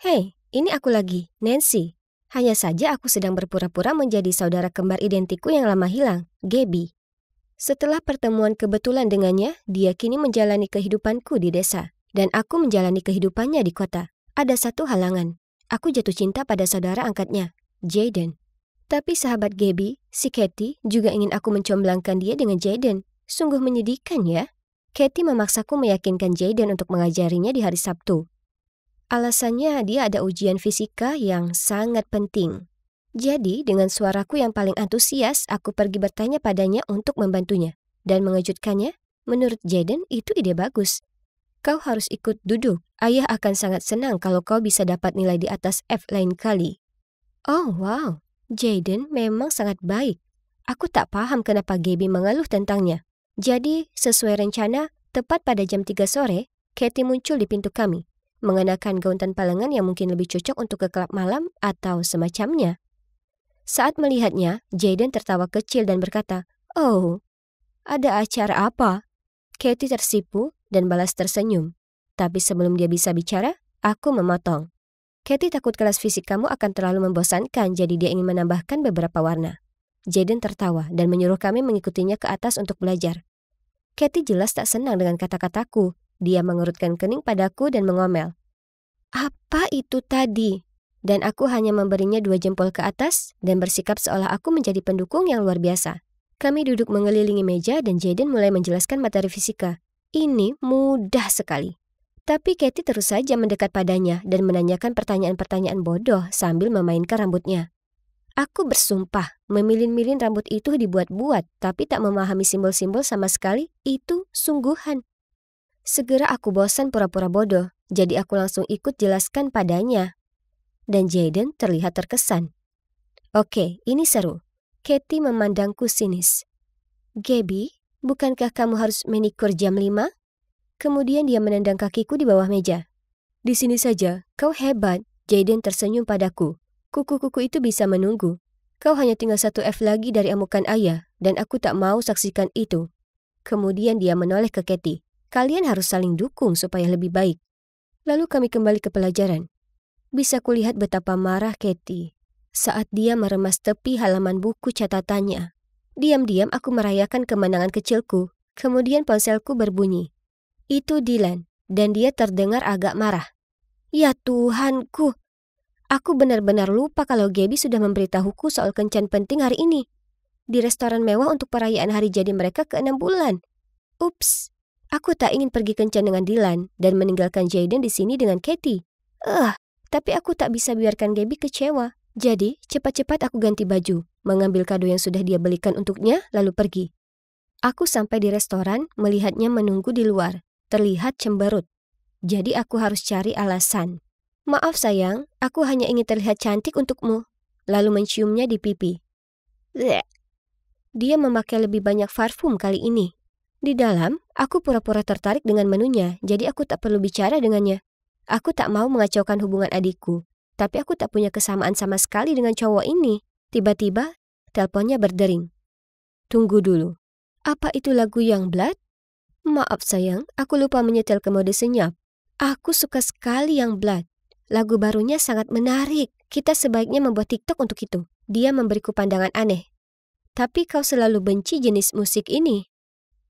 Hei, ini aku lagi, Nancy. Hanya saja aku sedang berpura-pura menjadi saudara kembar identiku yang lama hilang, Gabby. Setelah pertemuan kebetulan dengannya, dia kini menjalani kehidupanku di desa, dan aku menjalani kehidupannya di kota. Ada satu halangan. Aku jatuh cinta pada saudara angkatnya, Jaden. Tapi sahabat Gabby, si Katie, juga ingin aku mencomblangkan dia dengan Jaden. Sungguh menyedihkan ya. Katie memaksaku meyakinkan Jaden untuk mengajarinya di hari Sabtu. Alasannya dia ada ujian fisika yang sangat penting. Jadi dengan suaraku yang paling antusias, aku pergi bertanya padanya untuk membantunya. Dan mengejutkannya, menurut Jaden itu ide bagus. Kau harus ikut duduk. Ayah akan sangat senang kalau kau bisa dapat nilai di atas F lain kali. Oh wow, Jaden memang sangat baik. Aku tak paham kenapa Gabby mengeluh tentangnya. Jadi sesuai rencana, tepat pada jam 3 sore, Katie muncul di pintu kami. Mengenakan gaun tanpa lengan yang mungkin lebih cocok untuk ke klub malam atau semacamnya. Saat melihatnya, Jaden tertawa kecil dan berkata, "Oh, ada acara apa?" Katie tersipu dan balas tersenyum. Tapi sebelum dia bisa bicara, aku memotong. "Katie takut kelas fisik kamu akan terlalu membosankan, jadi dia ingin menambahkan beberapa warna." Jaden tertawa dan menyuruh kami mengikutinya ke atas untuk belajar. Katie jelas tak senang dengan kata-kataku. Dia mengerutkan kening padaku dan mengomel. "Apa itu tadi?" Dan aku hanya memberinya 2 jempol ke atas dan bersikap seolah aku menjadi pendukung yang luar biasa. Kami duduk mengelilingi meja dan Jaden mulai menjelaskan materi fisika. Ini mudah sekali. Tapi Katie terus saja mendekat padanya dan menanyakan pertanyaan-pertanyaan bodoh sambil memainkan rambutnya. Aku bersumpah, memilin-milin rambut itu dibuat-buat, tapi tak memahami simbol-simbol sama sekali, itu sungguhan. Segera aku bosan pura-pura bodoh, jadi aku langsung ikut jelaskan padanya. Dan Jaden terlihat terkesan. Oke, ini seru. Katie memandangku sinis. "Gabby, bukankah kamu harus manikur jam 5? Kemudian dia menendang kakiku di bawah meja. "Di sini saja, kau hebat." Jaden tersenyum padaku. "Kuku-kuku itu bisa menunggu. Kau hanya tinggal 1 F lagi dari amukan ayah, dan aku tak mau saksikan itu." Kemudian dia menoleh ke Katie. "Kalian harus saling dukung supaya lebih baik." Lalu kami kembali ke pelajaran. Bisa kulihat betapa marah Katie saat dia meremas tepi halaman buku catatannya. Diam-diam aku merayakan kemenangan kecilku. Kemudian ponselku berbunyi. Itu Dylan, dan dia terdengar agak marah. Ya Tuhanku, aku benar-benar lupa kalau Gabby sudah memberitahuku soal kencan penting hari ini. Di restoran mewah untuk perayaan hari jadi mereka ke-6 bulan. Ups, aku tak ingin pergi kencan dengan Dylan dan meninggalkan Jaden di sini dengan Katie. Tapi aku tak bisa biarkan Gabby kecewa. Jadi, cepat-cepat aku ganti baju, mengambil kado yang sudah dia belikan untuknya, lalu pergi. Aku sampai di restoran, melihatnya menunggu di luar. Terlihat cemberut. Jadi aku harus cari alasan. "Maaf sayang, aku hanya ingin terlihat cantik untukmu." Lalu menciumnya di pipi. Bleh. Dia memakai lebih banyak parfum kali ini. Di dalam, aku pura-pura tertarik dengan menunya, jadi aku tak perlu bicara dengannya. Aku tak mau mengacaukan hubungan adikku, tapi aku tak punya kesamaan sama sekali dengan cowok ini. Tiba-tiba, teleponnya berdering. Tunggu dulu. Apa itu lagu Youngblood? Maaf sayang, aku lupa menyetel ke mode senyap. Aku suka sekali Youngblood. Lagu barunya sangat menarik. Kita sebaiknya membuat TikTok untuk itu. Dia memberiku pandangan aneh. Tapi kau selalu benci jenis musik ini.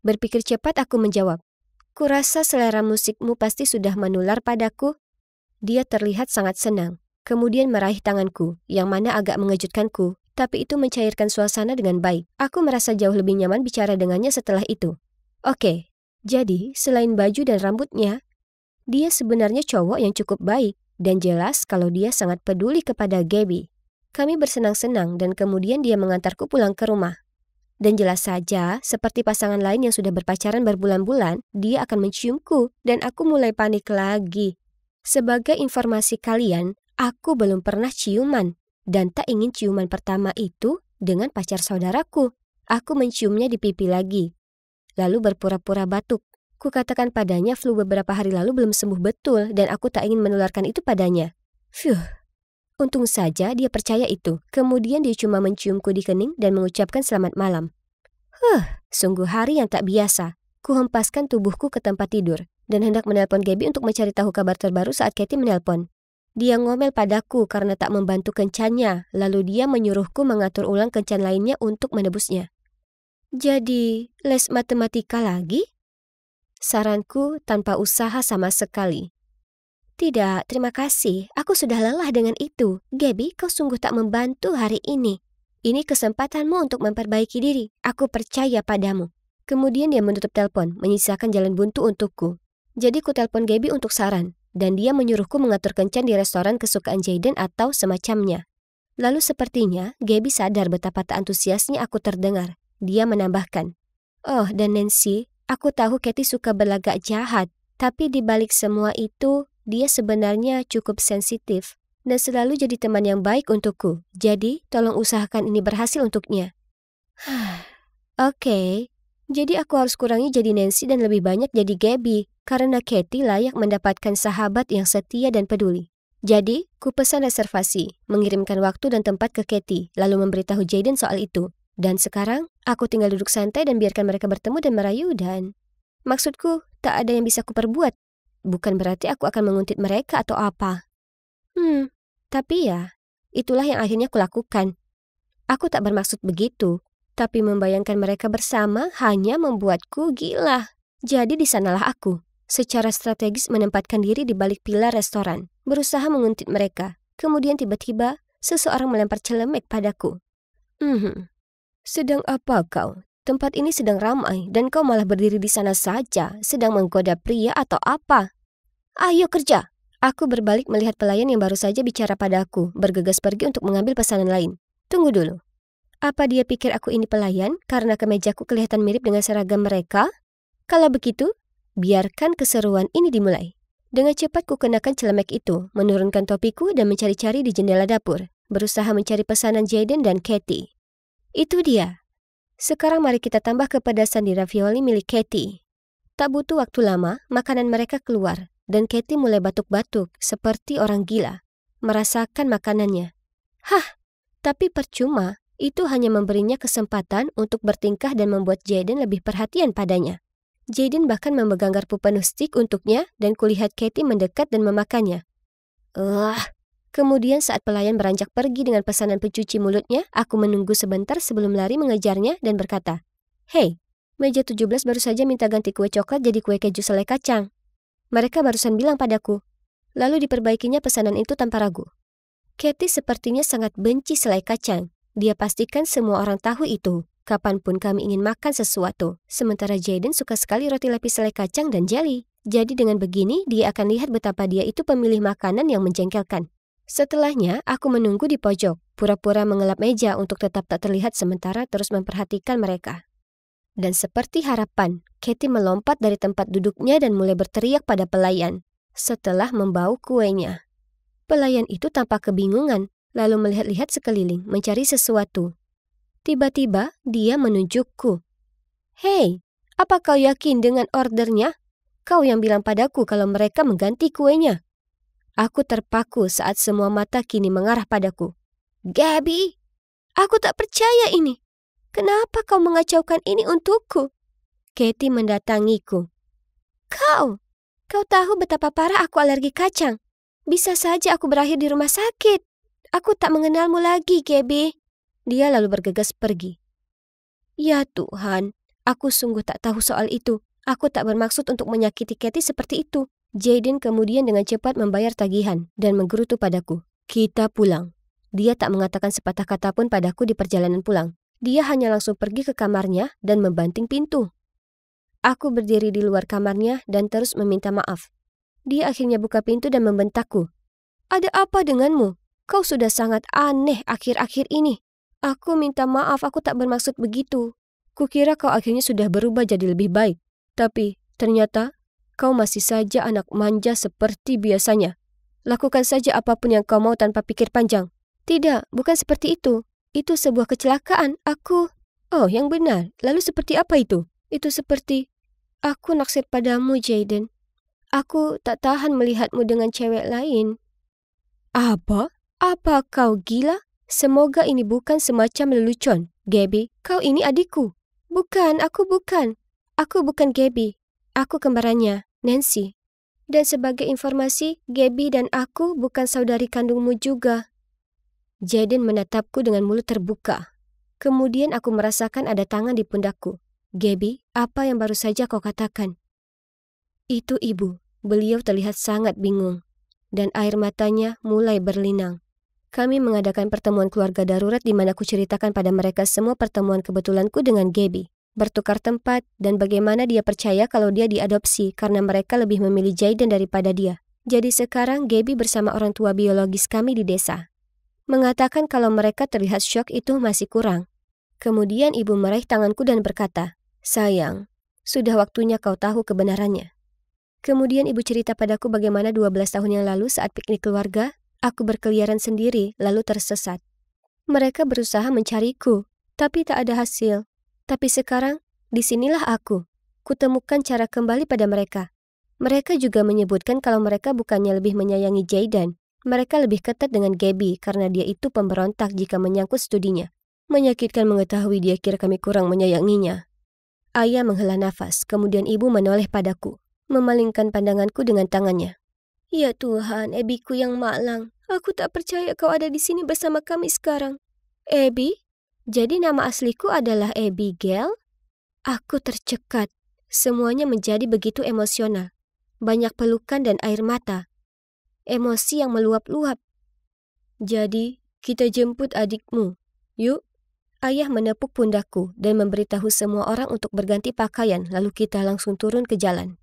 Berpikir cepat aku menjawab. Kurasa selera musikmu pasti sudah menular padaku. Dia terlihat sangat senang. Kemudian meraih tanganku, yang mana agak mengejutkanku. Tapi itu mencairkan suasana dengan baik. Aku merasa jauh lebih nyaman bicara dengannya setelah itu. Oke, jadi selain baju dan rambutnya, dia sebenarnya cowok yang cukup baik. Dan jelas kalau dia sangat peduli kepada Gabby. Kami bersenang-senang dan kemudian dia mengantarku pulang ke rumah. Dan jelas saja, seperti pasangan lain yang sudah berpacaran berbulan-bulan, dia akan menciumku dan aku mulai panik lagi. Sebagai informasi kalian, aku belum pernah ciuman dan tak ingin ciuman pertama itu dengan pacar saudaraku. Aku menciumnya di pipi lagi. Lalu berpura-pura batuk. Kukatakan padanya flu beberapa hari lalu belum sembuh betul dan aku tak ingin menularkan itu padanya. Untung saja dia percaya itu. Kemudian dia cuma menciumku di kening dan mengucapkan selamat malam. Sungguh hari yang tak biasa. Kuhempaskan tubuhku ke tempat tidur dan hendak menelpon Gabby untuk mencari tahu kabar terbaru saat Katie menelpon. Dia ngomel padaku karena tak membantu kencannya, lalu dia menyuruhku mengatur ulang kencan lainnya untuk menebusnya. Jadi, les matematika lagi? Saranku tanpa usaha sama sekali. Tidak, terima kasih. Aku sudah lelah dengan itu. Gabby, kau sungguh tak membantu hari ini. Ini kesempatanmu untuk memperbaiki diri. Aku percaya padamu. Kemudian dia menutup telepon, menyisakan jalan buntu untukku. Jadi ku telepon Gabby untuk saran, dan dia menyuruhku mengatur kencan di restoran kesukaan Jayden atau semacamnya. Lalu sepertinya Gabby sadar betapa tak antusiasnya aku terdengar. Dia menambahkan, "Oh, dan Nancy, aku tahu Katie suka berlagak jahat, tapi di balik semua itu, dia sebenarnya cukup sensitif dan selalu jadi teman yang baik untukku. Jadi, tolong usahakan ini berhasil untuknya." Oke. Jadi aku harus kurangi jadi Nancy dan lebih banyak jadi Gabby, karena Katie layak mendapatkan sahabat yang setia dan peduli. Jadi, ku pesan reservasi, mengirimkan waktu dan tempat ke Katie, lalu memberitahu Jayden soal itu. Dan sekarang, aku tinggal duduk santai dan biarkan mereka bertemu dan merayu dan... Maksudku, tak ada yang bisa kuperbuat. Bukan berarti aku akan menguntit mereka atau apa. Tapi ya, itulah yang akhirnya kulakukan. Aku tak bermaksud begitu. Tapi membayangkan mereka bersama hanya membuatku gila. Jadi di sanalah aku, secara strategis menempatkan diri di balik pilar restoran, berusaha menguntit mereka. Kemudian tiba-tiba, seseorang melempar celemek padaku. Sedang apa kau? Tempat ini sedang ramai dan kau malah berdiri di sana saja, sedang menggoda pria atau apa? Ayo kerja! Aku berbalik melihat pelayan yang baru saja bicara padaku, bergegas pergi untuk mengambil pesanan lain. Tunggu dulu. Apa dia pikir aku ini pelayan karena kemejaku kelihatan mirip dengan seragam mereka? Kalau begitu, biarkan keseruan ini dimulai. Dengan cepat ku kenakan celemek itu, menurunkan topiku dan mencari-cari di jendela dapur, berusaha mencari pesanan Jayden dan Katie. Itu dia. Sekarang mari kita tambah kepedasan di ravioli milik Katie. Tak butuh waktu lama, makanan mereka keluar, dan Katie mulai batuk-batuk seperti orang gila, merasakan makanannya. Tapi percuma. Itu hanya memberinya kesempatan untuk bertingkah dan membuat Jayden lebih perhatian padanya. Jayden bahkan memegang garpu penuh stik untuknya dan kulihat Katie mendekat dan memakannya. Kemudian saat pelayan beranjak pergi dengan pesanan pencuci mulutnya, aku menunggu sebentar sebelum lari mengejarnya dan berkata, "Hei, meja 17 baru saja minta ganti kue coklat jadi kue keju selai kacang. Mereka barusan bilang padaku." Lalu diperbaikinya pesanan itu tanpa ragu. Katie sepertinya sangat benci selai kacang. Dia pastikan semua orang tahu itu, kapanpun kami ingin makan sesuatu. Sementara Jayden suka sekali roti lapis selai kacang dan jelly. Jadi dengan begini, dia akan lihat betapa dia itu pemilih makanan yang menjengkelkan. Setelahnya, aku menunggu di pojok, pura-pura mengelap meja untuk tetap tak terlihat sementara terus memperhatikan mereka. Dan seperti harapan, Katie melompat dari tempat duduknya dan mulai berteriak pada pelayan, setelah membau kuenya. Pelayan itu tampak kebingungan, lalu melihat-lihat sekeliling, mencari sesuatu. Tiba-tiba, dia menunjukku. "Hei, apa kau yakin dengan ordernya? Kau yang bilang padaku kalau mereka mengganti kuenya." Aku terpaku saat semua mata kini mengarah padaku. "Gabby, aku tak percaya ini. Kenapa kau mengacaukan ini untukku?" Katie mendatangiku. Kau tahu betapa parah aku alergi kacang. Bisa saja aku berakhir di rumah sakit. Aku tak mengenalmu lagi, Gabby." Dia lalu bergegas pergi. Ya Tuhan, aku sungguh tak tahu soal itu. Aku tak bermaksud untuk menyakiti Katie seperti itu. Jayden kemudian dengan cepat membayar tagihan dan menggerutu padaku. "Kita pulang." Dia tak mengatakan sepatah kata pun padaku di perjalanan pulang. Dia hanya langsung pergi ke kamarnya dan membanting pintu. Aku berdiri di luar kamarnya dan terus meminta maaf. Dia akhirnya buka pintu dan membentakku. "Ada apa denganmu? Kau sudah sangat aneh akhir-akhir ini." "Aku minta maaf, aku tak bermaksud begitu. Kukira kau akhirnya sudah berubah jadi lebih baik. Tapi ternyata kau masih saja anak manja seperti biasanya. Lakukan saja apapun yang kau mau tanpa pikir panjang." "Tidak, bukan seperti itu. Itu sebuah kecelakaan. Oh, yang benar. Lalu seperti apa itu?" "Itu seperti... Aku naksir padamu, Jayden. Aku tak tahan melihatmu dengan cewek lain." "Apa? Apa kau gila? Semoga ini bukan semacam lelucon. Gabby, kau ini adikku." "Bukan, aku bukan. Aku bukan Gabby. Aku kembarannya, Nancy." Dan sebagai informasi, Gabby dan aku bukan saudari kandungmu juga. Jaden menatapku dengan mulut terbuka. Kemudian aku merasakan ada tangan di pundakku. Gabby, apa yang baru saja kau katakan? Itu ibu. Beliau terlihat sangat bingung. Dan air matanya mulai berlinang. Kami mengadakan pertemuan keluarga darurat di mana aku ceritakan pada mereka semua pertemuan kebetulanku dengan Gabby. Bertukar tempat dan bagaimana dia percaya kalau dia diadopsi karena mereka lebih memilih Jaden daripada dia. Jadi sekarang Gabby bersama orang tua biologis kami di desa. Mengatakan kalau mereka terlihat syok itu masih kurang. Kemudian ibu meraih tanganku dan berkata, "Sayang, sudah waktunya kau tahu kebenarannya." Kemudian ibu cerita padaku bagaimana 12 tahun yang lalu saat piknik keluarga, aku berkeliaran sendiri lalu tersesat. Mereka berusaha mencariku, tapi tak ada hasil. Tapi sekarang, disinilah aku. Kutemukan cara kembali pada mereka. Mereka juga menyebutkan kalau mereka bukannya lebih menyayangi Jaden. Mereka lebih ketat dengan Gabby karena dia itu pemberontak jika menyangkut studinya. Menyakitkan mengetahui dia kira kami kurang menyayanginya. Ayah menghela nafas, kemudian ibu menoleh padaku, memalingkan pandanganku dengan tangannya. Ya Tuhan, Abbyku yang malang. Aku tak percaya kau ada di sini bersama kami sekarang. Abby? Jadi nama asliku adalah Abigail? Aku tercekat. Semuanya menjadi begitu emosional. Banyak pelukan dan air mata. Emosi yang meluap-luap. Jadi, kita jemput adikmu. Yuk. Ayah menepuk pundakku dan memberitahu semua orang untuk berganti pakaian, lalu kita langsung turun ke jalan.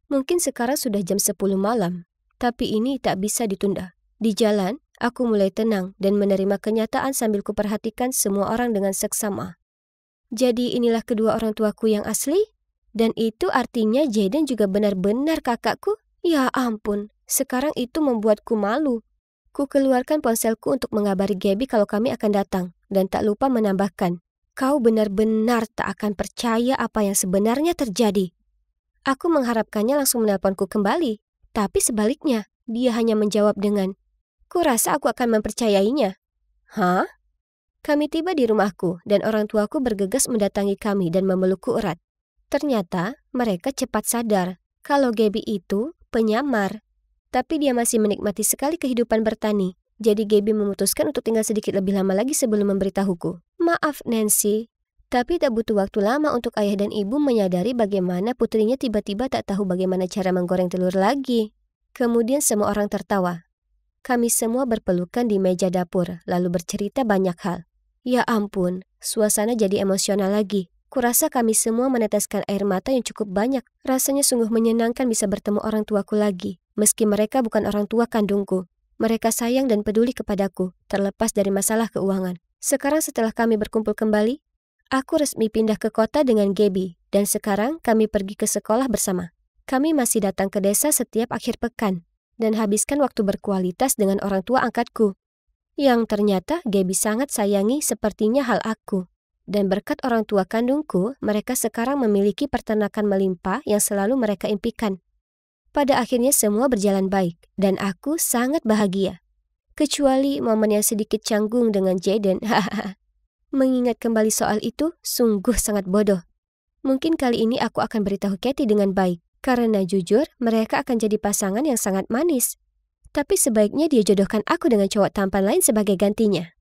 Mungkin sekarang sudah jam 10 malam, tapi ini tak bisa ditunda. Di jalan, aku mulai tenang dan menerima kenyataan sambil kuperhatikan semua orang dengan seksama. Jadi inilah kedua orang tuaku yang asli? Dan itu artinya Jaden juga benar-benar kakakku? Ya ampun, sekarang itu membuatku malu. Ku keluarkan ponselku untuk mengabari Gabby kalau kami akan datang, dan tak lupa menambahkan, kau benar-benar tak akan percaya apa yang sebenarnya terjadi. Aku mengharapkannya langsung menelponku kembali, tapi sebaliknya, dia hanya menjawab dengan, "Kurasa aku akan mempercayainya." Hah? Kami tiba di rumahku, dan orang tuaku bergegas mendatangi kami dan memelukku erat. Ternyata, mereka cepat sadar kalau Gabby itu penyamar. Tapi dia masih menikmati sekali kehidupan bertani. Jadi Gabby memutuskan untuk tinggal sedikit lebih lama lagi sebelum memberitahuku. Maaf Nancy, tapi tak butuh waktu lama untuk ayah dan ibu menyadari bagaimana putrinya tiba-tiba tak tahu bagaimana cara menggoreng telur lagi. Kemudian semua orang tertawa. Kami semua berpelukan di meja dapur, lalu bercerita banyak hal. Ya ampun, suasana jadi emosional lagi. Kurasa kami semua meneteskan air mata yang cukup banyak. Rasanya sungguh menyenangkan bisa bertemu orang tuaku lagi. Meski mereka bukan orang tua kandungku. Mereka sayang dan peduli kepadaku, terlepas dari masalah keuangan. Sekarang setelah kami berkumpul kembali, aku resmi pindah ke kota dengan Gabby. Dan sekarang kami pergi ke sekolah bersama. Kami masih datang ke desa setiap akhir pekan. Dan habiskan waktu berkualitas dengan orang tua angkatku. Yang ternyata Gabby sangat sayangi sepertinya hal aku. Dan berkat orang tua kandungku, mereka sekarang memiliki peternakan melimpah yang selalu mereka impikan. Pada akhirnya semua berjalan baik, dan aku sangat bahagia. Kecuali momen yang sedikit canggung dengan Jaden. Mengingat kembali soal itu, sungguh sangat bodoh. Mungkin kali ini aku akan beritahu Katie dengan baik, karena jujur, mereka akan jadi pasangan yang sangat manis. Tapi sebaiknya dia jodohkan aku dengan cowok tampan lain sebagai gantinya.